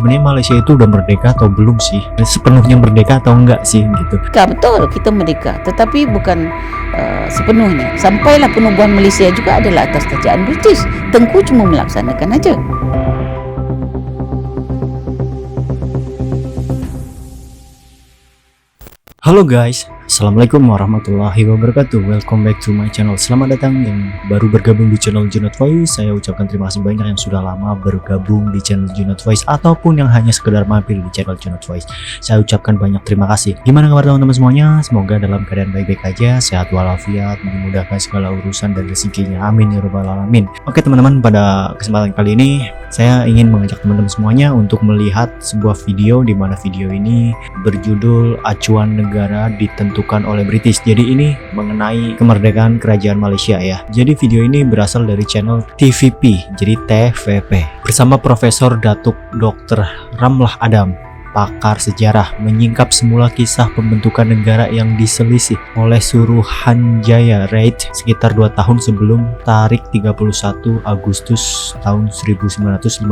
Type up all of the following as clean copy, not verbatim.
sebenarnya Malaysia itu udah merdeka atau belum sih? Sepenuhnya merdeka atau enggak sih gitu? Betul, kita merdeka, tetapi bukan sepenuhnya. Sampailah penubuhan Malaysia juga adalah atas kerajaan British. Tengku cuma melaksanakan aja. Halo guys, Assalamualaikum warahmatullahi wabarakatuh. Welcome back to my channel. Selamat datang yang baru bergabung di channel Junot Voice. Saya ucapkan terima kasih banyak yang sudah lama bergabung di channel Junot Voice ataupun yang hanya sekedar mampir di channel Junot Voice. Saya ucapkan banyak terima kasih. Gimana kabar teman-teman semuanya? Semoga dalam keadaan baik-baik aja, sehat walafiat, dimudahkan segala urusan dan rezekinya. Amin ya rabbal alamin. Oke teman-teman, pada kesempatan kali ini saya ingin mengajak teman-teman semuanya untuk melihat sebuah video di mana video ini berjudul Acuan Negara Ditentukan oleh British. Jadi ini mengenai kemerdekaan kerajaan Malaysia ya. Jadi video ini berasal dari channel TVP, jadi TVP. Bersama Profesor Datuk Dr. Ramlah Adam, pakar sejarah, menyingkap semula kisah pembentukan negara yang diselisih oleh Suruhanjaya Raid sekitar 2 tahun sebelum tarik 31 Agustus tahun 1957.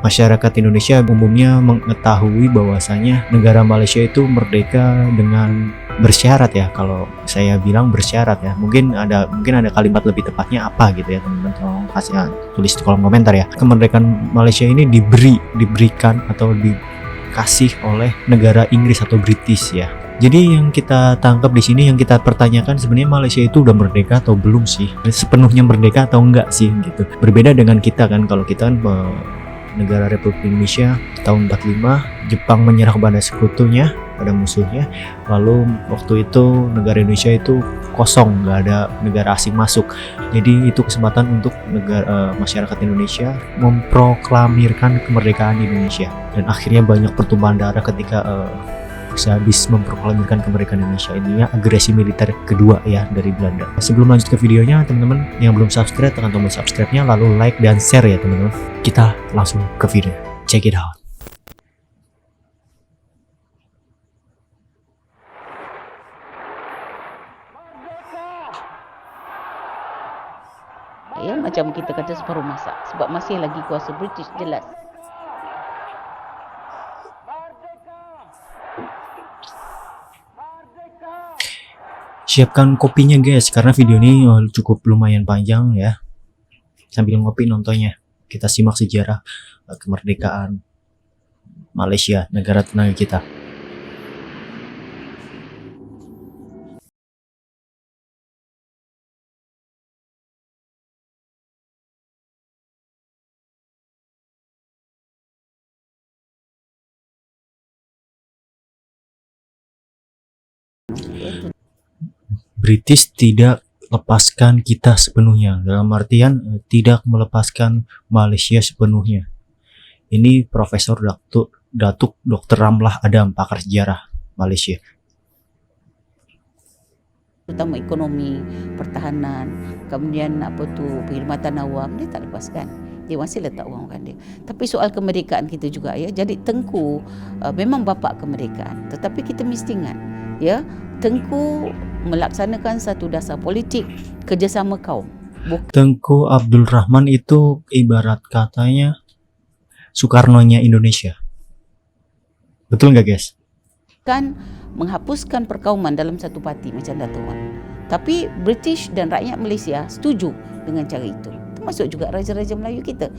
Masyarakat Indonesia umumnya mengetahui bahwasanya negara Malaysia itu merdeka dengan bersyarat ya. Kalau saya bilang bersyarat ya, mungkin ada kalimat lebih tepatnya apa gitu ya teman-teman, tolong kasih tulis di kolom komentar ya. Kemerdekaan Malaysia ini diberikan atau dikasih oleh negara Inggris atau British ya. Jadi yang kita tangkap di sini, yang kita pertanyakan sebenarnya Malaysia itu udah merdeka atau belum sih? Sepenuhnya merdeka atau enggak sih gitu. Berbeda dengan kita kan, kalau kita kan negara Republik Indonesia tahun 45, Jepang menyerah kepada sekutunya, pada musuhnya. Lalu waktu itu negara Indonesia itu kosong, nggak ada negara asing masuk. Jadi itu kesempatan untuk masyarakat Indonesia memproklamirkan kemerdekaan Indonesia. Dan akhirnya banyak pertumpahan darah ketika sehabis memproklamirkan kemerdekaan Indonesia. Ini agresi militer kedua ya dari Belanda. Sebelum lanjut ke videonya, teman-teman yang belum subscribe, tekan tombol subscribe-nya, lalu like dan share ya teman-teman. Kita langsung ke video. Check it out. Ya, macam kita kata separuh masak, sebab masih lagi kuasa British, jelas. Siapkan kopinya guys, karena video ini cukup lumayan panjang ya. Sambil ngopi nontonnya, kita simak sejarah kemerdekaan Malaysia, negara tetangga kita. British tidak lepaskan kita sepenuhnya, dalam artian tidak melepaskan Malaysia sepenuhnya. Ini Profesor Datuk Dr. Ramlah Adam, pakar sejarah Malaysia. Terutama ekonomi, pertahanan, kemudian perkhidmatan awam, dia tak lepaskan. Dia masih letak wang dia. Tapi soal kemerdekaan kita juga ya. Jadi Tengku memang bapa kemerdekaan, tetapi kita mesti ingat ya, Tengku melaksanakan satu dasar politik kerjasama kaum. Tengku Abdul Rahman itu ibarat katanya Soekarno-nya Indonesia. Betul nggak guys? Kan menghapuskan perkauman dalam satu parti macam Dato' Wan. Tapi British dan rakyat Malaysia setuju dengan cara itu. Termasuk juga raja-raja Melayu kita.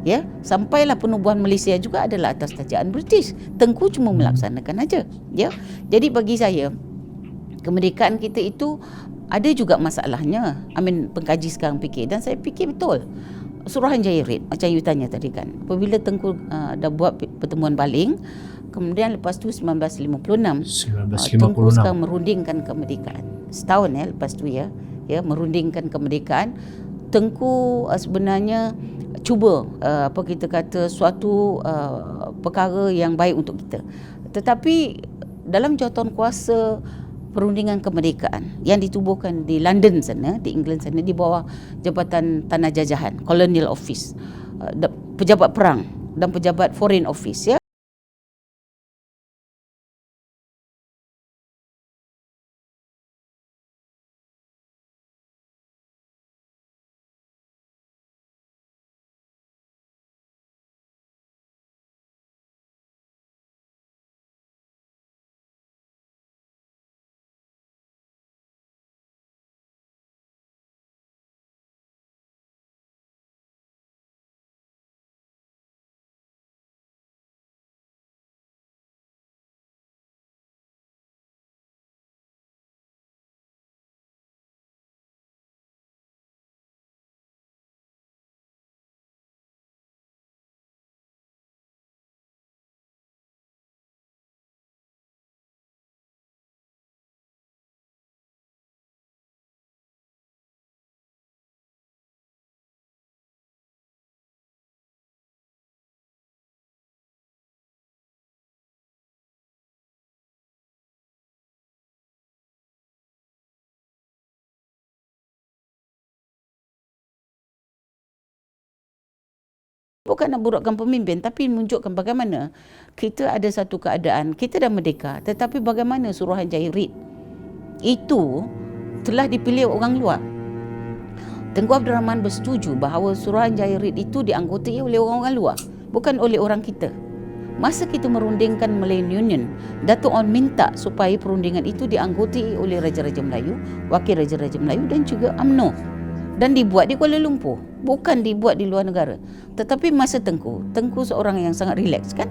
Ya, sampailah penubuhan Malaysia juga adalah atas kerajaan British. Tengku cuma melaksanakan aja, ya. Jadi bagi saya, kemerdekaan kita itu ada juga masalahnya. Pengkaji sekarang fikir, dan saya fikir betul. Suruhanjaya Raid, macam you tanya tadi kan. Apabila Tengku dah buat pertemuan baling, kemudian lepas tu 1956 Tengku sekarang merundingkan kemerdekaan. Setahun lepas tu ya, merundingkan kemerdekaan. Tengku sebenarnya cuba suatu perkara yang baik untuk kita. Tetapi dalam jawatan kuasa perundingan kemerdekaan yang ditubuhkan di London sana, di England sana, di bawah Jabatan Tanah Jajahan, Colonial Office, pejabat perang dan pejabat Foreign Office, ya. Bukan nak burukkan pemimpin, tapi menunjukkan bagaimana kita ada satu keadaan, kita dah merdeka, tetapi bagaimana Suruhanjaya Reid itu telah dipilih orang luar. Tengku Abdul Rahman bersetuju bahawa Suruhanjaya Reid itu dianggotai oleh orang-orang luar, bukan oleh orang kita. Masa kita merundingkan Malayan Union, Dato' On minta supaya perundingan itu dianggotai oleh Raja-Raja Melayu, Wakil Raja-Raja Melayu dan juga UMNO. Dan dibuat di Kuala Lumpur, bukan dibuat di luar negara. Tetapi masa Tengku seorang yang sangat relax kan.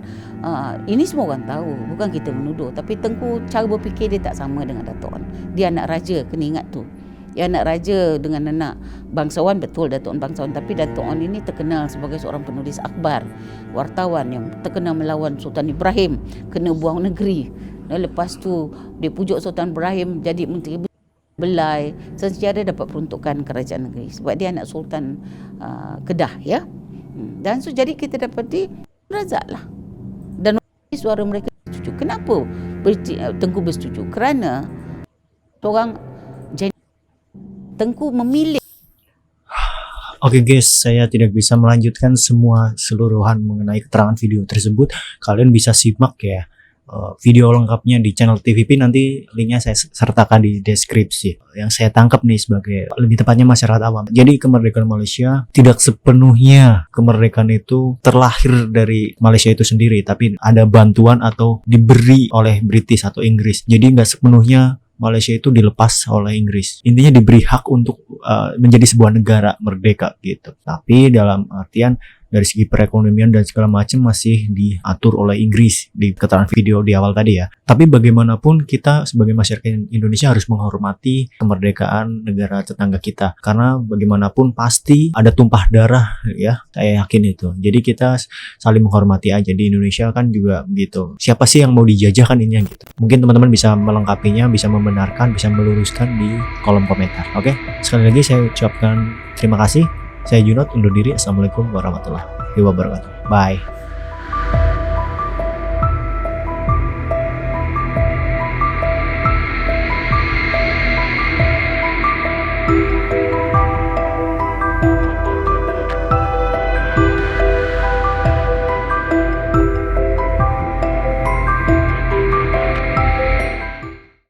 Ini semua orang tahu, bukan kita menuduh. Tapi Tengku cara berfikir dia tak sama dengan Dato' On. Dia anak raja, kena ingat tu. Dia anak raja dengan anak bangsawan, betul Dato' On bangsawan. Tapi Dato' On ini terkenal sebagai seorang penulis akhbar, wartawan yang terkenal melawan Sultan Ibrahim, kena buang negeri. Dan lepas tu dia pujuk Sultan Ibrahim jadi menteri belai, secara dapat peruntukan kerajaan negeri sebab dia anak Sultan Kedah, ya. Dan so jadi kita dapati Razak lah, dan suara mereka setuju. Kenapa Tengku bersetuju? Kerana seorang Tengku memilih. Oke guys, saya tidak bisa melanjutkan semua seluruhan mengenai keterangan video tersebut. Kalian bisa simak ya video lengkapnya di channel TVP, nanti linknya saya sertakan di deskripsi. Yang saya tangkap nih sebagai lebih tepatnya masyarakat awam. Jadi kemerdekaan Malaysia tidak sepenuhnya kemerdekaan itu terlahir dari Malaysia itu sendiri, tapi ada bantuan atau diberi oleh British atau Inggris. Jadi nggak sepenuhnya Malaysia itu dilepas oleh Inggris. Intinya diberi hak untuk menjadi sebuah negara merdeka gitu. Tapi dalam artian dari segi perekonomian dan segala macam masih diatur oleh Inggris di keterangan video di awal tadi ya. Tapi bagaimanapun kita sebagai masyarakat Indonesia harus menghormati kemerdekaan negara tetangga kita. Karena bagaimanapun pasti ada tumpah darah ya, saya yakin itu. Jadi kita saling menghormati aja di Indonesia kan juga gitu. Siapa sih yang mau dijajah kan ini gitu. Mungkin teman-teman bisa melengkapinya, bisa membenarkan, bisa meluruskan di kolom komentar. Oke, sekali lagi saya ucapkan terima kasih. Saya Junot, undur diri. Assalamualaikum warahmatullahi wabarakatuh. Bye.